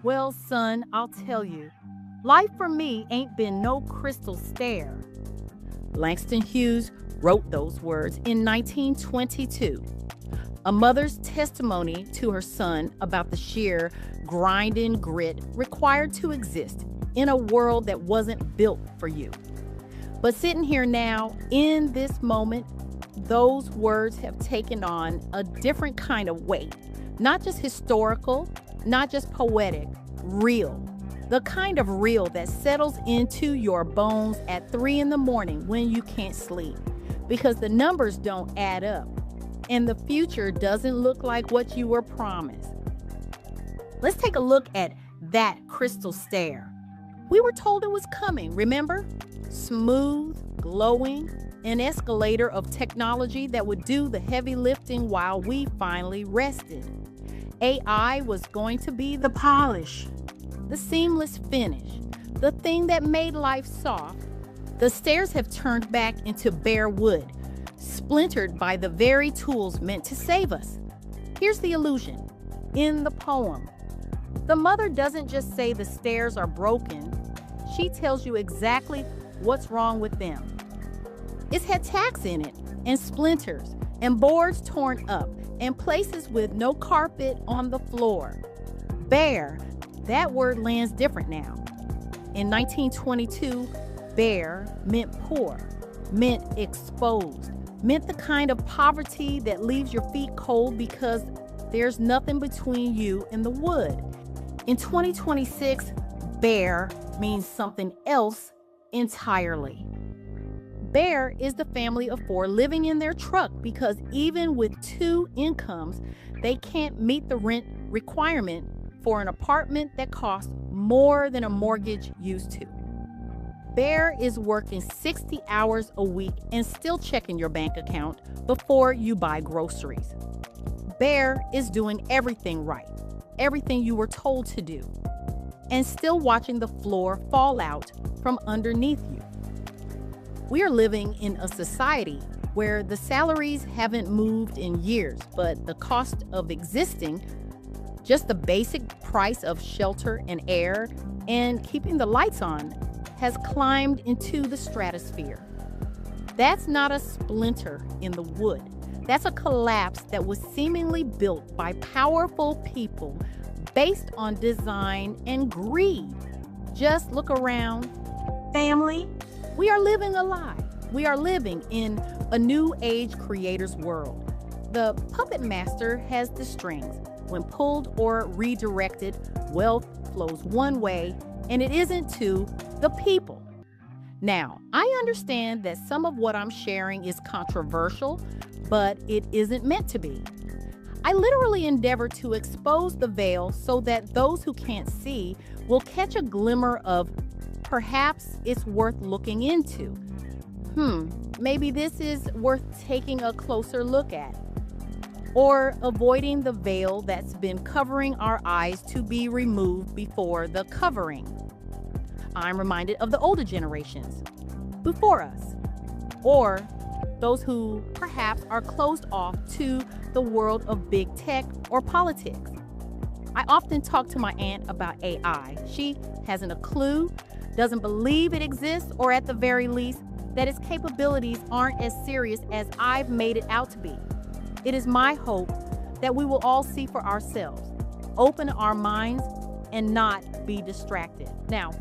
Well, son, I'll tell you, life for me ain't been no crystal stair. Langston Hughes wrote those words in 1922. A mother's testimony to her son about the sheer grinding grit required to exist in a world that wasn't built for you. But sitting here now, in this moment, those words have taken on a different kind of weight. Not just historical, not just poetic, real. The kind of real that settles into your bones at 3 in the morning when you can't sleep because the numbers don't add up and the future doesn't look like what you were promised. Let's take a look at that crystal stair. We were told it was coming, remember? Smooth, glowing, an escalator of technology that would do the heavy lifting while we finally rested. AI was going to be the polish, the seamless finish, the thing that made life soft. The stairs have turned back into bare wood, splintered by the very tools meant to save us. Here's the illusion. In the poem, the mother doesn't just say the stairs are broken, she tells you exactly what's wrong with them. It's had tacks in it, and splinters, and boards torn up, and places with no carpet on the floor. Bare, that word lands different now. In 1922, bare meant poor, meant exposed, meant the kind of poverty that leaves your feet cold because there's nothing between you and the wood. In 2026, bare means something else entirely. Bear is the family of 4 living in their truck because even with 2 incomes, they can't meet the rent requirement for an apartment that costs more than a mortgage used to. Bear is working 60 hours a week and still checking your bank account before you buy groceries. Bear is doing everything right, everything you were told to do, and still watching the floor fall out from underneath you. We are living in a society where the salaries haven't moved in years, but the cost of existing, just the basic price of shelter and air and keeping the lights on, has climbed into the stratosphere. That's not a splinter in the wood. That's a collapse that was seemingly built by powerful people based on design and greed. Just look around. Family, we are living a lie. We are living in a new age creator's world. The puppet master has the strings. When pulled or redirected, wealth flows one way, and it isn't to the people. Now, I understand that some of what I'm sharing is controversial, but it isn't meant to be. I literally endeavor to expose the veil so that those who can't see will catch a glimmer of perhaps it's worth looking into. Maybe this is worth taking a closer look at. Or avoiding the veil that's been covering our eyes to be removed before the covering. I'm reminded of the older generations before us, or those who perhaps are closed off to the world of big tech or politics. I often talk to my aunt about AI. She hasn't a clue, doesn't believe it exists, or at the very least, that its capabilities aren't as serious as I've made it out to be. It is my hope that we will all see for ourselves, open our minds, and not be distracted. Now,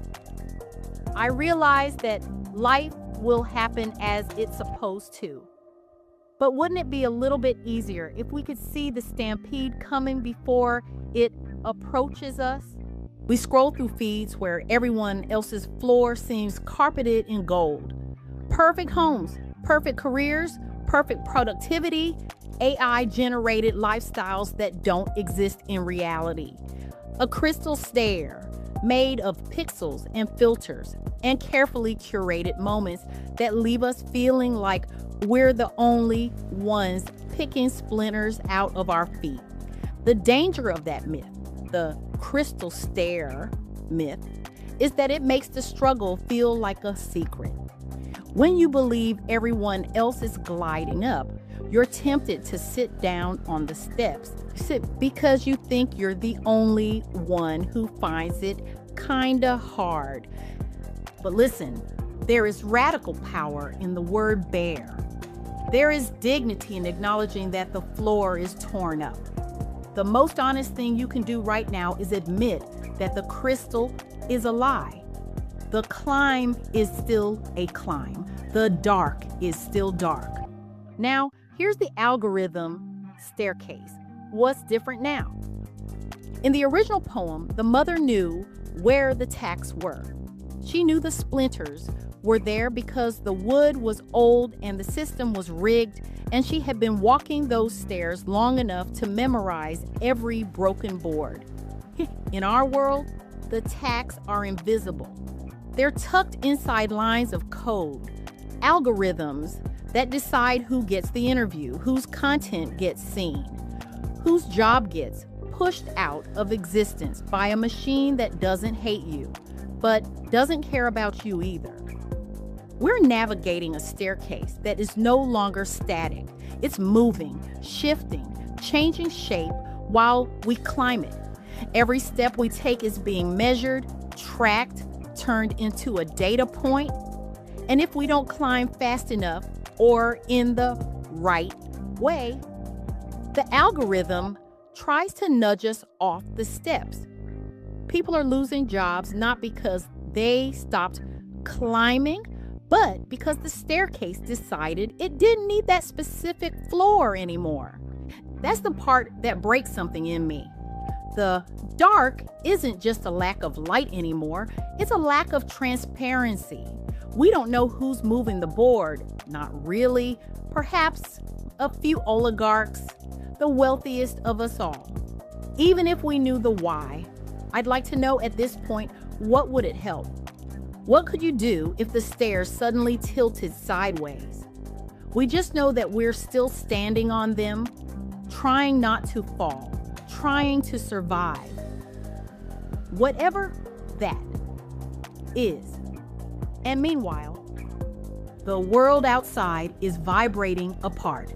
I realize that life will happen as it's supposed to. But wouldn't it be a little bit easier if we could see the stampede coming before it approaches us? We scroll through feeds where everyone else's floor seems carpeted in gold. Perfect homes, perfect careers, perfect productivity, AI-generated lifestyles that don't exist in reality. A crystal stair made of pixels and filters and carefully curated moments that leave us feeling like we're the only ones picking splinters out of our feet. The danger of that myth, the crystal stair myth, is that it makes the struggle feel like a secret. When you believe everyone else is gliding up, You're tempted to sit down on the steps because you think you're the only one who finds it kinda hard. But listen, there is radical power in the word bear. There is dignity in acknowledging that the floor is torn up. The most honest thing you can do right now is admit that the crystal is a lie. The climb is still a climb. The dark is still dark. Now, here's the algorithm staircase. What's different now? In the original poem, the mother knew where the tacks were. She knew the splinters were there because the wood was old and the system was rigged, and she had been walking those stairs long enough to memorize every broken board. In our world, the tacks are invisible. They're tucked inside lines of code, algorithms that decide who gets the interview, whose content gets seen, whose job gets pushed out of existence by a machine that doesn't hate you, but doesn't care about you either. We're navigating a staircase that is no longer static. It's moving, shifting, changing shape while we climb it. Every step we take is being measured, tracked, turned into a data point. And if we don't climb fast enough or in the right way, the algorithm tries to nudge us off the steps. People are losing jobs not because they stopped climbing, but because the staircase decided it didn't need that specific floor anymore. That's the part that breaks something in me. The dark isn't just a lack of light anymore, it's a lack of transparency. We don't know who's moving the board, not really. Perhaps a few oligarchs, the wealthiest of us all. Even if we knew the why, I'd like to know at this point, what would it help? What could you do if the stairs suddenly tilted sideways? We just know that we're still standing on them, trying not to fall, trying to survive. Whatever that is. And meanwhile, the world outside is vibrating apart.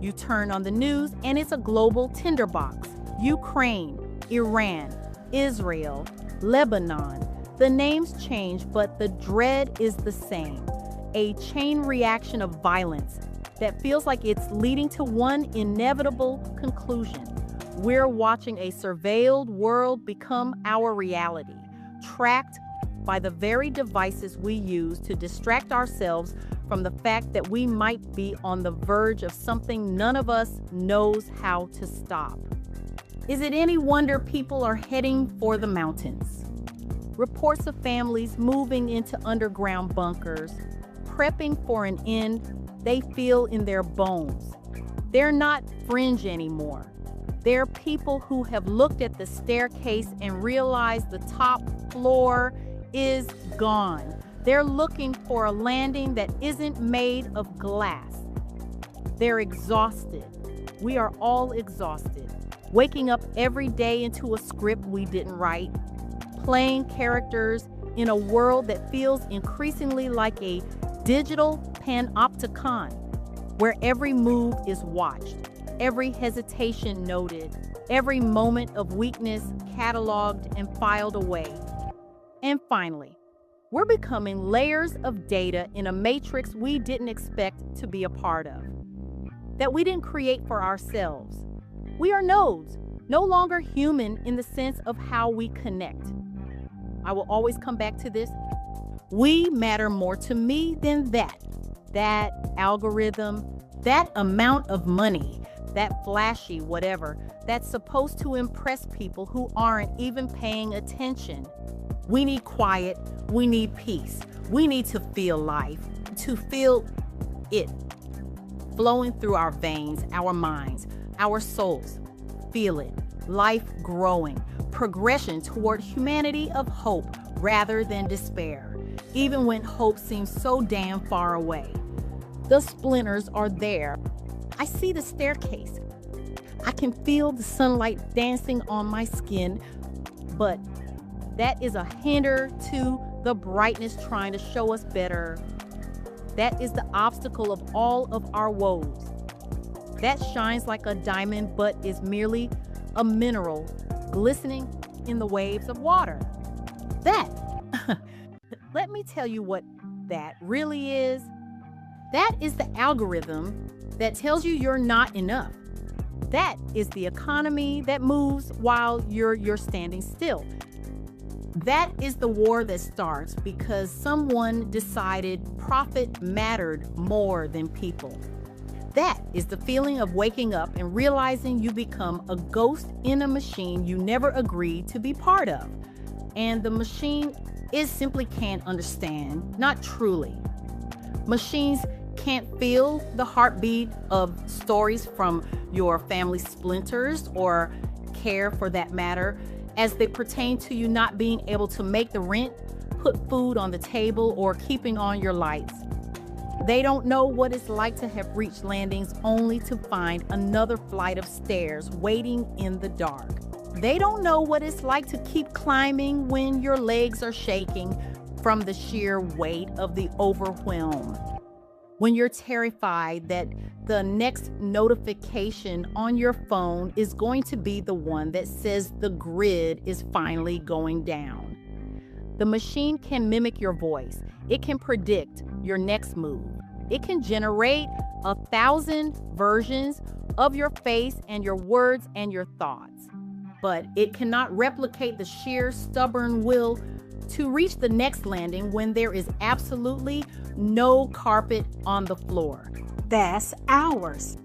You turn on the news and it's a global tinderbox. Ukraine, Iran, Israel, Lebanon. The names change, but the dread is the same. A chain reaction of violence that feels like it's leading to one inevitable conclusion. We're watching a surveilled world become our reality, tracked by the very devices we use to distract ourselves from the fact that we might be on the verge of something none of us knows how to stop. Is it any wonder people are heading for the mountains? Reports of families moving into underground bunkers, prepping for an end they feel in their bones. They're not fringe anymore. They're people who have looked at the staircase and realized the top floor is gone. They're looking for a landing that isn't made of glass. They're exhausted. We are all exhausted. Waking up every day into a script we didn't write. Playing characters in a world that feels increasingly like a digital panopticon, where every move is watched, every hesitation noted, every moment of weakness cataloged and filed away. And finally, we're becoming layers of data in a matrix we didn't expect to be a part of, that we didn't create for ourselves. We are nodes, no longer human in the sense of how we connect. I will always come back to this. We matter more to me than that algorithm, that amount of money, that flashy whatever that's supposed to impress people who aren't even paying attention. We need quiet. We need peace. We need to feel life, to feel it flowing through our veins, our minds, our souls. Feel it. Life growing. Progression toward humanity of hope rather than despair, even when hope seems so damn far away. The splinters are there. I see the staircase. I can feel the sunlight dancing on my skin, but that is a hinder to the brightness trying to show us better. That is the obstacle of all of our woes. that shines like a diamond but is merely a mineral glistening in the waves of water. That, let me tell you what that really is. That is the algorithm that tells you you're not enough. That is the economy that moves while you're standing still. That is the war that starts because someone decided profit mattered more than people. That is the feeling of waking up and realizing you become a ghost in a machine you never agreed to be part of. And the machine simply can't understand, not truly. Machines can't feel the heartbeat of stories from your family splinters or care, for that matter, as they pertain to you not being able to make the rent, put food on the table, or keeping on your lights. They don't know what it's like to have reached landings only to find another flight of stairs waiting in the dark. They don't know what it's like to keep climbing when your legs are shaking from the sheer weight of the overwhelm. When you're terrified that the next notification on your phone is going to be the one that says the grid is finally going down. The machine can mimic your voice. It can predict your next move. It can generate 1,000 versions of your face and your words and your thoughts. But it cannot replicate the sheer stubborn will to reach the next landing when there is absolutely no carpet on the floor. That's ours.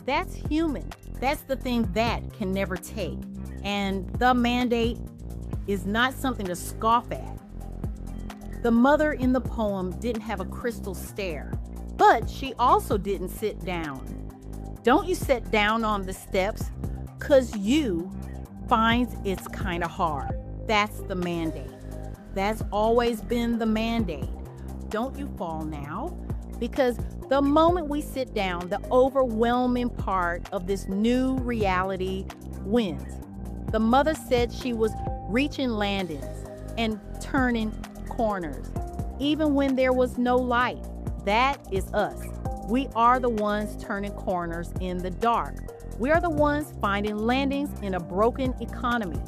That's human. That's the thing that can never take. And the mandate is not something to scoff at. The mother in the poem didn't have a crystal stair, but she also didn't sit down. Don't you sit down on the steps, 'cause you finds it's kind of hard. That's the mandate. That's always been the mandate. Don't you fall now, because the moment we sit down, the overwhelming part of this new reality wins. The mother said she was reaching landings and turning corners, even when there was no light. That is us. We are the ones turning corners in the dark. We are the ones finding landings in a broken economy.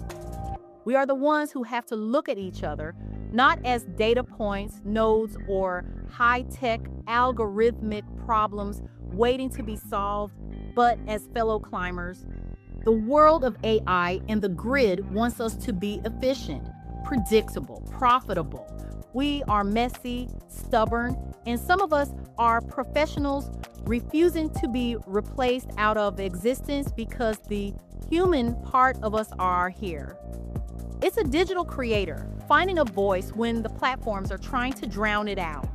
We are the ones who have to look at each other, not as data points, nodes, or high-tech algorithmic problems waiting to be solved, but as fellow climbers. The world of AI and the grid wants us to be efficient, predictable, profitable. We are messy, stubborn, and some of us are professionals refusing to be replaced out of existence because the human part of us are here. It's a digital creator finding a voice when the platforms are trying to drown it out.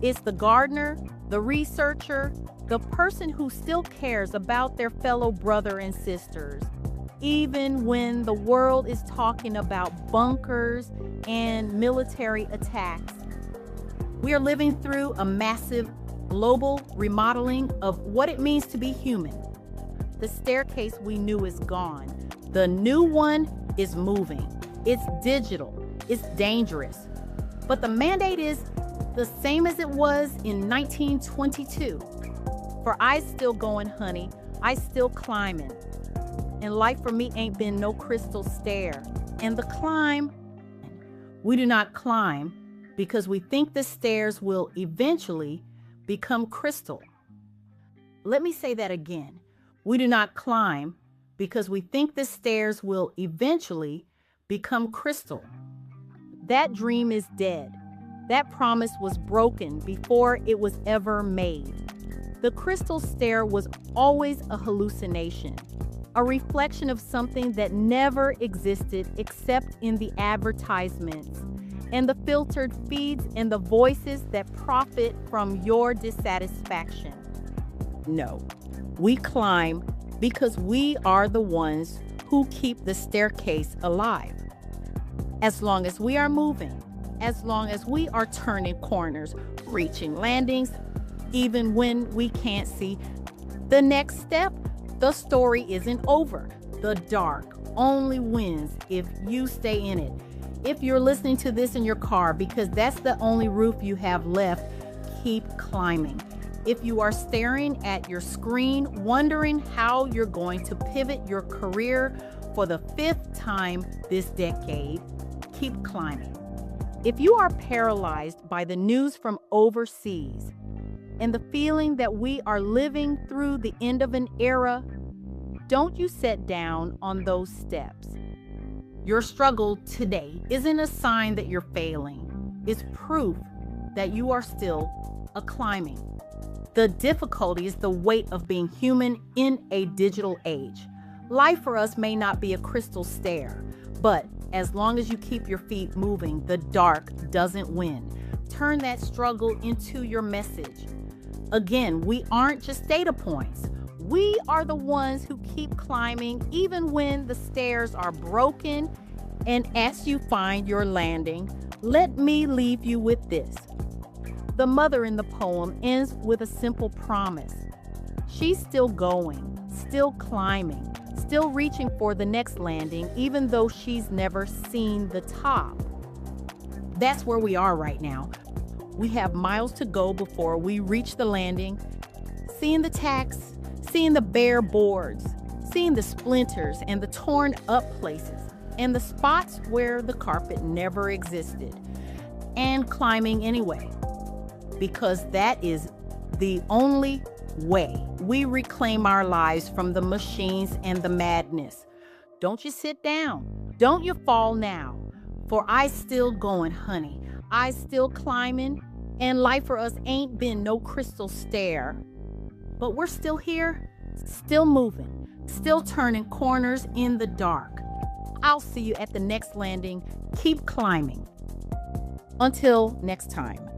It's the gardener, the researcher, the person who still cares about their fellow brother and sisters, even when the world is talking about bunkers and military attacks. We are living through a massive global remodeling of what it means to be human. The staircase we knew is gone. The new one is moving. It's digital. It's dangerous. But the mandate is the same as it was in 1922. For I still going, honey. I still climbing. And life for me ain't been no crystal stair. And the climb, we do not climb because we think the stairs will eventually become crystal. Let me say that again. We do not climb because we think the stairs will eventually become crystal. That dream is dead. That promise was broken before it was ever made. The crystal stair was always a hallucination, a reflection of something that never existed except in the advertisements and the filtered feeds and the voices that profit from your dissatisfaction. No, we climb because we are the ones who keep the staircase alive. As long as we are moving, as long as we are turning corners, reaching landings, even when we can't see the next step, the story isn't over. The dark only wins if you stay in it. If you're listening to this in your car because that's the only roof you have left, keep climbing. If you are staring at your screen, wondering how you're going to pivot your career for the 5th time this decade, keep climbing. If you are paralyzed by the news from overseas and the feeling that we are living through the end of an era, don't you set down on those steps. Your struggle today isn't a sign that you're failing. It's proof that you are still climbing. The difficulty is the weight of being human in a digital age. Life for us may not be a crystal stair, but as long as you keep your feet moving, the dark doesn't win. Turn that struggle into your message. Again, we aren't just data points. We are the ones who keep climbing even when the stairs are broken. And as you find your landing, let me leave you with this. The mother in the poem ends with a simple promise. She's still going, still climbing, still reaching for the next landing, even though she's never seen the top. That's where we are right now. We have miles to go before we reach the landing. Seeing the tacks, seeing the bare boards, seeing the splinters and the torn up places, and the spots where the carpet never existed, and climbing anyway, because that is the only way we reclaim our lives from the machines and the madness. Don't you sit down. Don't you fall now. For I still going, honey. I still climbing, and life for us ain't been no crystal stair. But we're still here, still moving, still turning corners in the dark. I'll see you at the next landing. Keep climbing. Until next time.